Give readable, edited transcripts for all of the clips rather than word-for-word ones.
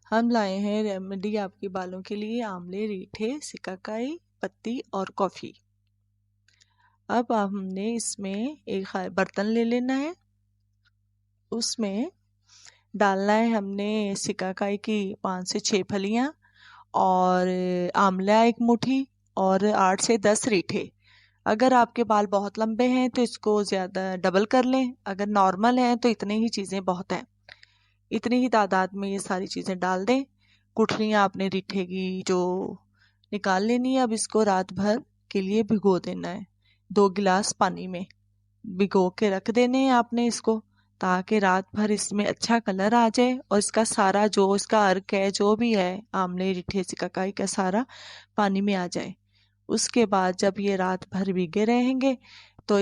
हम लाए हैं रेमेडी आपके बालों के लिए, आंवले, रीठे, सिकाकाई पत्ती और कॉफ़ी। अब हमने इसमें एक बर्तन ले लेना है, उसमें डालना है हमने सिकाकाई की 5 से 6 फलियाँ और आंवला 1 मुट्ठी और 8 से 10 रीठे। अगर आपके बाल बहुत लंबे हैं तो इसको ज़्यादा डबल कर लें, अगर नॉर्मल हैं तो इतनी ही चीज़ें बहुत हैं। इतनी ही तादाद में ये सारी चीज़ें डाल दें। गुठलियाँ आपने रीठे की जो निकाल लेनी है। अब इसको रात भर के लिए भिगो देना है 2 गिलास पानी में भिगो के रख देने हैं आपने इसको, ताकि रात भर इसमें अच्छा कलर आ जाए और इसका सारा जो इसका अर्क है, जो भी है आंवले रीठे सिकाकाई का, सारा पानी में आ जाए। उसके बाद जब ये रात भर भीगे रहेंगे तो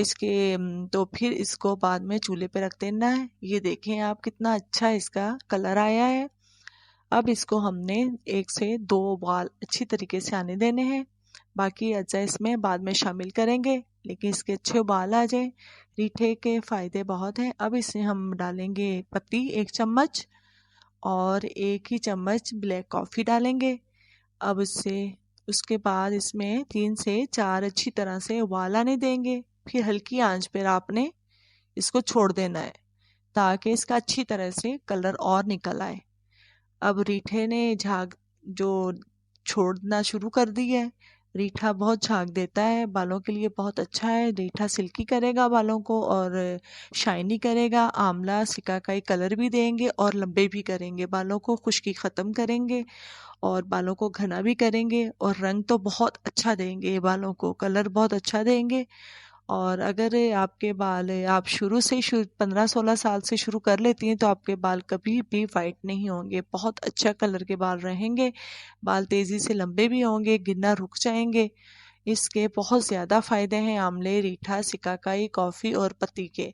तो फिर इसको बाद में चूल्हे पे रख देना है। ये देखें आप कितना अच्छा इसका कलर आया है। अब इसको हमने 1 से 2 उबाल अच्छी तरीके से आने देने हैं। बाकी अज्जा इसमें बाद में शामिल करेंगे, लेकिन इसके अच्छे उबाल आ जाए। रीठे के फ़ायदे बहुत हैं। अब इसमें हम डालेंगे पत्ती 1 चम्मच और 1 ही चम्मच ब्लैक कॉफ़ी डालेंगे। अब उसके बाद इसमें 3 से 4 अच्छी तरह से उबाल आने देंगे। फिर हल्की आंच पर आपने इसको छोड़ देना है, ताकि इसका अच्छी तरह से कलर और निकल आए। अब रीठे ने झाग जो छोड़ना शुरू कर दी है। रीठा बहुत झाग देता है, बालों के लिए बहुत अच्छा है। रीठा सिल्की करेगा बालों को और शाइनी करेगा। आंवला सिकाकाई कलर भी देंगे और लंबे भी करेंगे, बालों को खुश्की ख़त्म करेंगे और बालों को घना भी करेंगे और रंग तो बहुत अच्छा देंगे, बालों को कलर बहुत अच्छा देंगे। और अगर आपके बाल आप शुरू से 15-16 साल से शुरू कर लेती हैं तो आपके बाल कभी भी वाइट नहीं होंगे, बहुत अच्छा कलर के बाल रहेंगे। बाल तेज़ी से लंबे भी होंगे, गिरना रुक जाएंगे। इसके बहुत ज़्यादा फ़ायदे हैं आंवले, रीठा, सिकाकाई, कॉफ़ी और पत्ती के।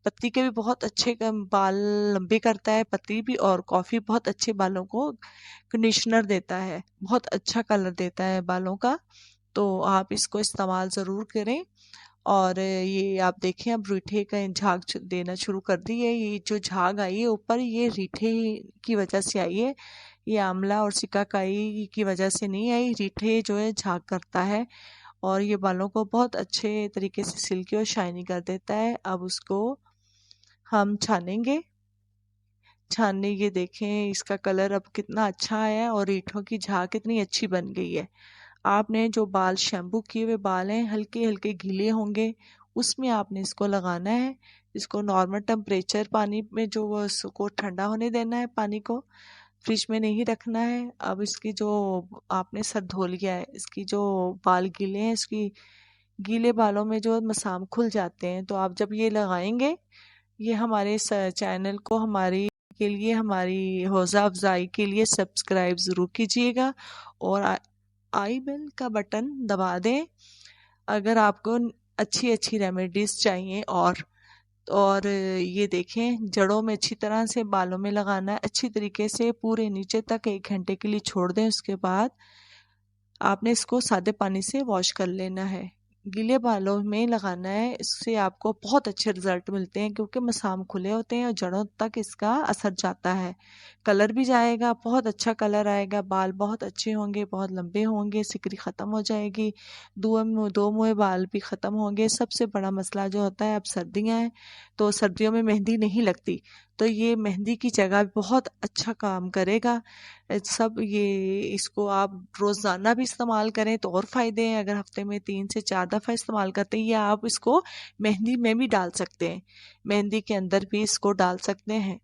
पत्ती के भी बहुत अच्छे बाल लंबे करता है पत्ती भी, और कॉफ़ी बहुत अच्छे बालों को कंडीशनर देता है, बहुत अच्छा कलर देता है बालों का। तो आप इसको इस्तेमाल ज़रूर करें। और ये आप देखें अब रीठे का झाग देना शुरू कर दी है। ये जो झाग आई है ऊपर, ये रीठे की वजह से आई है, ये आंवला और सिकाकाई की वजह से नहीं आई। रीठे जो है झाग करता है और ये बालों को बहुत अच्छे तरीके से सिल्की और शाइनी कर देता है। अब उसको हम छानेंगे। छानने ये देखें इसका कलर अब कितना अच्छा आया है और रीठों की झाग कितनी अच्छी बन गई है। आपने जो बाल शैम्पू किए हुए बाल हैं हल्के हल्के गीले होंगे, उसमें आपने इसको लगाना है। इसको नॉर्मल टेम्परेचर पानी में जो वो उसको ठंडा होने देना है, पानी को फ्रिज में नहीं रखना है। अब इसकी जो आपने सर धो लिया है, इसकी जो बाल गीले हैं, इसकी गीले बालों में जो मसाम खुल जाते हैं, तो आप जब ये लगाएंगे, ये हमारे चैनल को हमारी के लिए हमारी हौसला अफजाई के लिए सब्सक्राइब ज़रूर कीजिएगा और आई बेल का बटन दबा दें अगर आपको अच्छी अच्छी रेमेडीज़ चाहिए। और ये देखें जड़ों में अच्छी तरह से बालों में लगाना है, अच्छी तरीके से पूरे नीचे तक 1 घंटे के लिए छोड़ दें। उसके बाद आपने इसको सादे पानी से वॉश कर लेना है, गीले बालों में लगाना है। इससे आपको बहुत अच्छे रिजल्ट मिलते हैं, क्योंकि मसाम खुले होते हैं और जड़ों तक इसका असर जाता है। कलर भी जाएगा, बहुत अच्छा कलर आएगा, बाल बहुत अच्छे होंगे, बहुत लंबे होंगे, सिकरी ख़त्म हो जाएगी, दो मुँहे बाल भी ख़त्म होंगे। सबसे बड़ा मसला जो होता है, अब सर्दियाँ हैं तो सर्दियों में मेहंदी नहीं लगती, तो ये मेहंदी की जगह बहुत अच्छा काम करेगा। सब ये इसको आप रोज़ाना भी इस्तेमाल करें तो और फ़ायदे हैं। अगर हफ्ते में 3 से 4 दफ़ा इस्तेमाल करते हैं, या आप इसको मेहंदी में भी डाल सकते हैं, मेहंदी के अंदर भी इसको डाल सकते हैं।